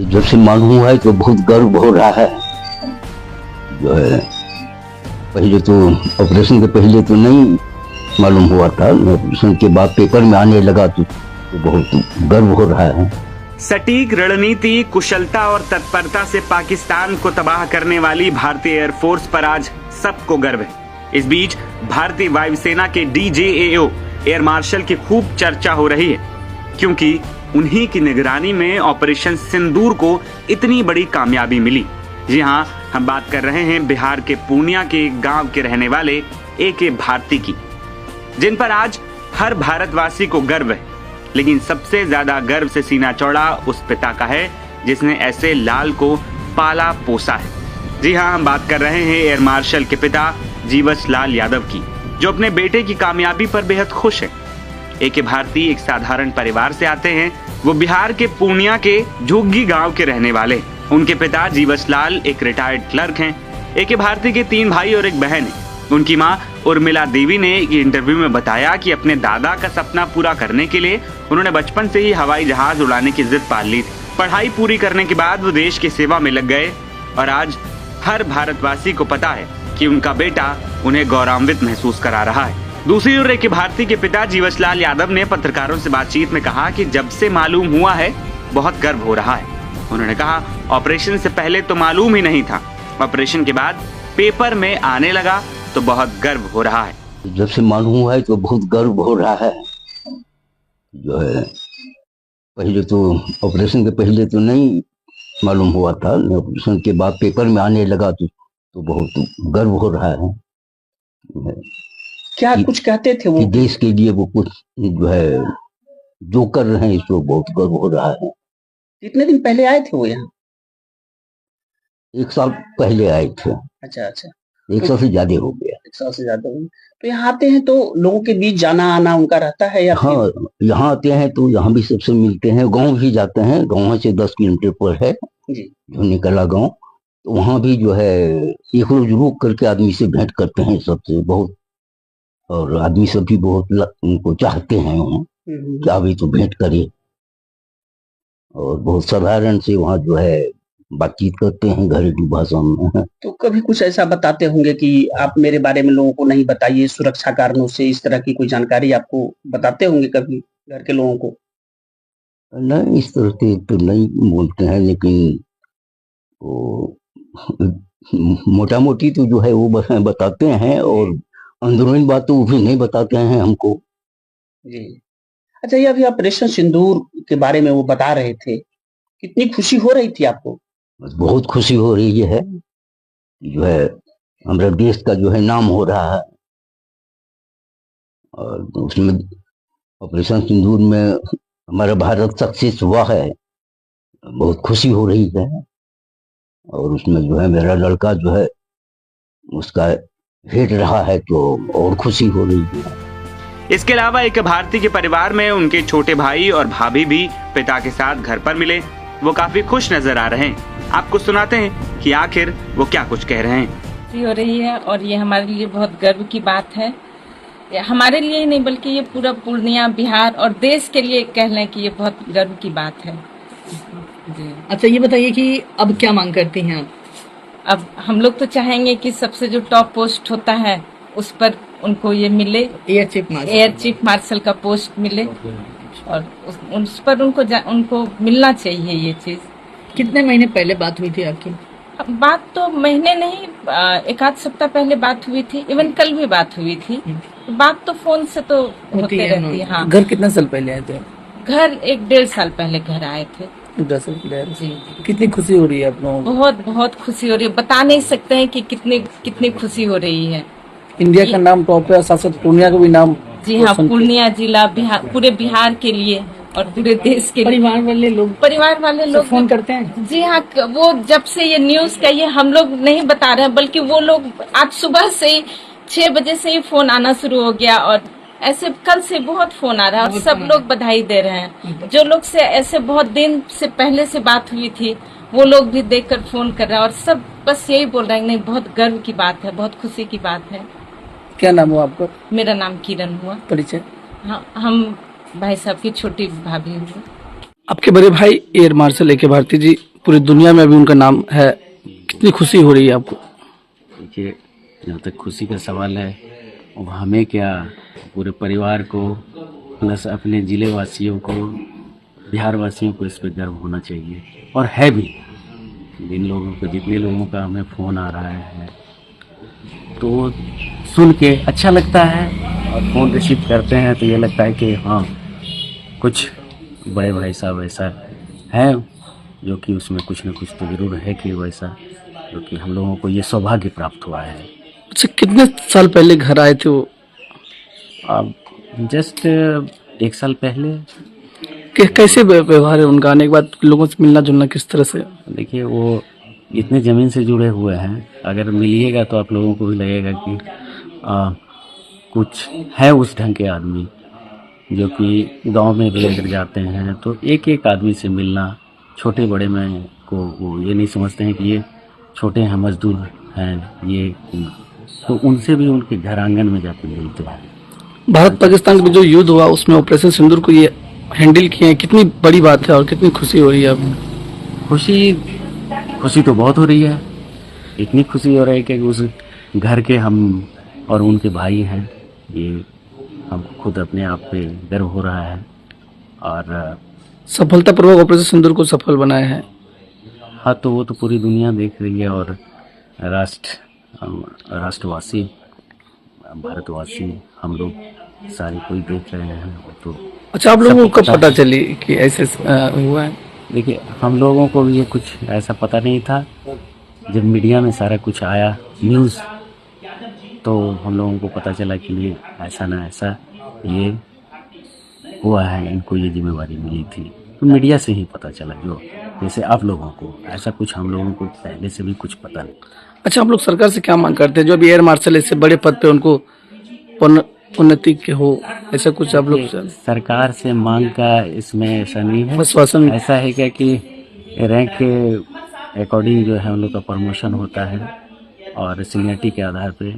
जब से मालूम हुआ है तो बहुत गर्व हो रहा है। जो है पहले तो ऑपरेशन के पहले तो नहीं मालूम हुआ था, ऑपरेशन के बाद पेपर में आने लगा तो बहुत गर्व हो रहा है। सटीक रणनीति, कुशलता और तत्परता से पाकिस्तान को तबाह करने वाली भारतीय एयरफोर्स पर आज सबको गर्व है। इस बीच भारतीय वायुसेना के DJAO एयर मार्शल की खूब चर्चा हो रही है, क्योंकि उन्हीं की निगरानी में ऑपरेशन सिंदूर को इतनी बड़ी कामयाबी मिली। जी हाँ, हम बात कर रहे हैं बिहार के पूर्णिया के गांव के रहने वाले AK भारती की, जिन पर आज हर भारतवासी को गर्व है। लेकिन सबसे ज्यादा गर्व से सीना चौड़ा उस पिता का है जिसने ऐसे लाल को पाला पोसा है। जी हाँ, हम बात कर रहे हैं एयर मार्शल के पिता जीवछ लाल यादव की, जो अपने बेटे की कामयाबी पर बेहद खुश है। AK भारती एक साधारण परिवार से आते हैं। वो बिहार के पूर्णिया के झुग्गी गांव के रहने वाले हैं। उनके पिता जीवछ लाल एक रिटायर्ड क्लर्क हैं। AK भारती के 3 भाई और एक बहन है। उनकी माँ उर्मिला देवी ने एक इंटरव्यू में बताया कि अपने दादा का सपना पूरा करने के लिए उन्होंने बचपन से ही हवाई जहाज उड़ाने की जिद पाल ली थी। पढ़ाई पूरी करने के बाद वो देश की सेवा में लग गए और आज हर भारतवासी को पता है कि उनका बेटा उन्हें गौरवान्वित महसूस करा रहा है। दूसरी ओर AK भारती के पिता जीवछ लाल यादव ने पत्रकारों से बातचीत में कहा कि जब से मालूम हुआ है बहुत गर्व हो रहा है। उन्होंने कहा, ऑपरेशन से पहले तो मालूम ही नहीं था, ऑपरेशन के बाद पेपर में आने लगा तो बहुत गर्व हो रहा है। जब से मालूम हुआ है तो बहुत गर्व हो रहा है। जो है पहले तो ऑपरेशन के पहले तो नहीं मालूम हुआ था, ऑपरेशन के बाद पेपर में आने लगा तो बहुत गर्व हो रहा है। क्या कुछ कहते थे वो कि देश के लिए वो कुछ जो है जो कर रहे हैं इसको बहुत गर्व हो रहा है। कितने दिन पहले आए थे वो यहाँ? 1 साल पहले आए थे। अच्छा अच्छा, 1 साल से ज्यादा हो गया। 1 साल से ज्यादा हो गया। तो यहाँ आते हैं तो लोगों के बीच जाना आना उनका रहता है या हाँ, यहाँ आते हैं तो यहाँ भी सबसे मिलते हैं। गांव भी जाते हैं, गांव से 10 किलोमीटर पर है जी जो निकला गांव, तो वहाँ भी जो है एक रोज रुक करके आदमी से भेंट करते हैं सबसे बहुत। और आदमी सब भी बहुत उनको चाहते हैं वहाँ कि अभी तो भेंट करे, और बहुत साधारण से वहाँ जो है बातचीत करते हैं घरेलू भाषा में। तो कभी कुछ ऐसा बताते होंगे कि आप मेरे बारे में लोगों को नहीं बताइए, सुरक्षा कारणों से, इस तरह की कोई जानकारी आपको बताते होंगे कभी घर के लोगों को? नहीं, इस तरह से तो नहीं बोलते हैं, लेकिन वो मोटा मोटी तो जो है वो बताते हैं, और अंदरूनी बात तो वो भी नहीं बताते हैं हमको। जी। अच्छा, ये अभी ऑपरेशन सिंदूर के बारे में वो बता रहे थे, कितनी खुशी हो रही थी आपको? बस बहुत खुशी हो रही है, जो है हमारे देश का जो है नाम हो रहा है, और उसमें ऑपरेशन सिंदूर में हमारा भारत सक्सेस हुआ है, बहुत खुशी हो रही है। और उसमें जो है मेरा लड़का जो है उसका हेड रहा है तो और खुशी हो रही है। इसके अलावा AK भारती के परिवार में उनके छोटे भाई और भाभी भी पिता के साथ घर पर मिले। वो काफी खुश नजर आ रहे हैं। आपको सुनाते हैं कि आखिर वो क्या कुछ कह रहे हैं। हो रही है और ये हमारे लिए बहुत गर्व की बात है। हमारे लिए ही नहीं बल्कि ये पूरा पूर्णिया, बिहार और देश के लिए कह लें कि ये बहुत गर्व की बात है जी। अच्छा, ये बताइए कि अब क्या मांग करती हैं आप? अब हम लोग तो चाहेंगे कि सबसे जो टॉप पोस्ट होता है उस पर उनको ये मिले, एयर चीफ मार्शल का पोस्ट मिले, और उस पर उनको मिलना चाहिए ये चीज। कितने महीने पहले बात हुई थी आपकी? बात तो महीने नहीं, 1 आध सप्ताह पहले बात हुई थी, इवन कल भी बात हुई थी। बात तो फोन से तो होती रहती है। हाँ। घर कितना साल पहले आए थे? घर 1-1.5 साल पहले घर आए थे। 10 साल पहले जी। कितनी खुशी हो रही है आप लोगों को? बहुत बहुत खुशी हो रही है, बता नहीं सकते हैं कि कितनी खुशी हो रही है। इंडिया का नाम टॉप है, साथ साथ पूर्णिया का भी नाम। जी हाँ, पूर्णिया जिला, बिहार, पूरे बिहार के लिए और पूरे देश के लिए। परिवार वाले लोग फोन करते हैं? जी हाँ, वो जब से ये न्यूज का ये हम लोग नहीं बता रहे हैं, बल्कि वो लोग आज सुबह से 6 बजे से ही फोन आना शुरू हो गया, और ऐसे कल से बहुत फोन आ रहा है और सब लोग बधाई दे रहे हैं। जो लोग से ऐसे बहुत दिन से पहले से बात हुई थी वो लोग भी देखकर फोन कर रहे हैं, और सब बस यही बोल रहे हैं, नहीं बहुत गर्व की बात है, बहुत खुशी की बात है। क्या नाम हुआ आपका? मेरा नाम किरण हुआ। परिचय? हाँ, हम भाई साहब की छोटी भाभी हूँ। आपके बड़े भाई एयर मार्शल AK भारती जी पूरी दुनिया में अभी उनका नाम है, कितनी खुशी हो रही है आपको? देखिए, जहाँ तक खुशी का सवाल है, वो हमें क्या, पूरे परिवार को प्लस अपने ज़िले वासियों को, बिहार वासियों को इस पर गर्व होना चाहिए, और है भी। जिन लोगों को, जितने लोगों का हमें फ़ोन आ रहा है तो सुन के अच्छा लगता है, और फ़ोन रिसीव करते हैं तो ये लगता है कि हाँ, कुछ बड़े भाई साहब ऐसा है जो कि उसमें कुछ न कुछ तो ज़रूर है कि वैसा, जो कि हम लोगों को ये सौभाग्य प्राप्त हुआ है। अच्छा, कितने साल पहले घर आए थे वो? अब जस्ट 1 साल पहले। कैसे व्यवहार है उनका? आने के बाद लोगों से मिलना जुलना किस तरह से? देखिए, वो इतने ज़मीन से जुड़े हुए हैं, अगर मिलिएगा तो आप लोगों को भी लगेगा कि कुछ है उस ढंग के आदमी, जो कि गांव में भी लेकर जाते हैं तो एक एक आदमी से मिलना, छोटे बड़े में को वो ये नहीं समझते हैं कि ये छोटे हैं, मजदूर हैं ये, तो उनसे भी उनके घर आंगन में जाकर मिलते हैं। भारत पाकिस्तान में जो युद्ध हुआ उसमें ऑपरेशन सिंदूर को ये हैंडल किए हैं, कितनी बड़ी बात है और कितनी खुशी हो रही है आपको? खुशी तो बहुत हो रही है। इतनी खुशी हो रही है कि उस घर के हम और उनके भाई हैं, ये हमको खुद अपने आप पे गर्व हो रहा है। और सफलतापूर्वक ऑपरेशन सिंदूर को सफल बनाए हैं। हाँ, तो वो तो पूरी दुनिया देख रही है, और राष्ट्रवासी, भारतवासी, हम लोग सारे कोई देख रहे हैं। वो तो अच्छा, आप लोगों को कब पता चली कि ऐसे हुआ है? देखिए, हम लोगों को भी ये कुछ ऐसा पता नहीं था। जब मीडिया में सारा कुछ आया न्यूज़, तो हम लोगों को पता चला कि ये ऐसा ना ऐसा ये हुआ है, इनको ये जिम्मेवारी मिली थी। तो मीडिया से ही पता चला, जो जैसे आप लोगों को, ऐसा कुछ हम लोगों को पहले से भी कुछ पता नहीं। अच्छा, हम लोग सरकार से क्या मांग करते हैं? जो अभी एयर मार्शल ऐसे बड़े पद पे, उनको उन्नति के हो, ऐसा कुछ आप लोग? सरकार से मांग का इसमें ऐसा नहीं है, आश्वासन ऐसा है क्या कि रैंक के अकॉर्डिंग जो है उन लोग का प्रमोशन होता है, और सीनियरिटी के आधार पे।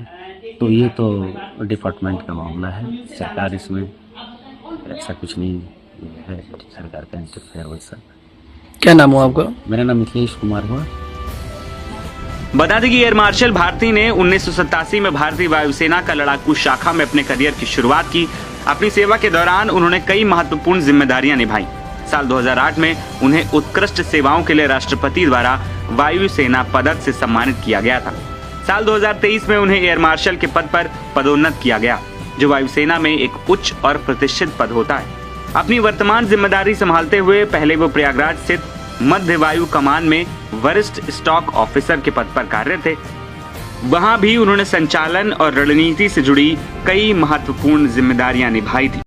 तो ये तो डिपार्टमेंट का मामला है, सरकार इसमें ऐसा कुछ नहीं है, सरकार का इंटरफेयर वैसा। क्या नाम हुआ आपका? मेरा नाम मिथिलेश कुमार हुआ। बता दें कि एयर मार्शल भारती ने 1987 में भारतीय वायुसेना का लड़ाकू शाखा में अपने करियर की शुरुआत की। अपनी सेवा के दौरान उन्होंने कई महत्वपूर्ण जिम्मेदारियां निभाई। साल 2008 में उन्हें उत्कृष्ट सेवाओं के लिए राष्ट्रपति द्वारा वायुसेना पदक से सम्मानित किया गया था। साल 2023 में उन्हें एयर मार्शल के पद पर पदोन्नत किया गया, जो वायुसेना में एक उच्च और प्रतिष्ठित पद होता है। अपनी वर्तमान जिम्मेदारी संभालते हुए पहले वो प्रयागराज स्थित मध्य वायु कमान में वरिष्ठ स्टॉक ऑफिसर के पद पर कार्यरत थे। वहां भी उन्होंने संचालन और रणनीति से जुड़ी कई महत्वपूर्ण जिम्मेदारियां निभाई थी।